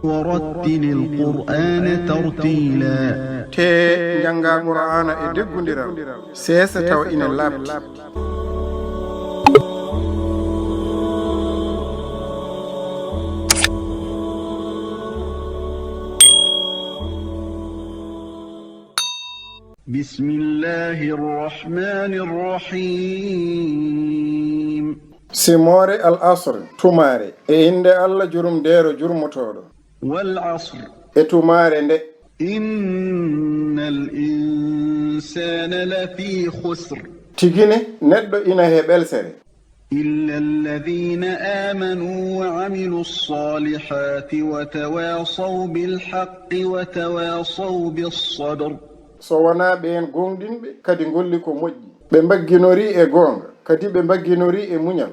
ورتل القرآن ترتيلا te janga qur'ana e deggundiral sesa taw ina labti بسم الله الرحمن الرحيم simore al asr tumare e inde Allah jurum dero jurmotodo والعصر e tumare nde إن الإنسان لفي خسر tigine neddo ina hebelsere إلا الذين آمنوا وعملوا الصالحات وتواصوا بالحق وتواصوا بالصبر so wona ɓen gonɗinɓe kadi golli ko moƴƴi ɓe bagginori e gonga kadi ɓe bagginori e muñal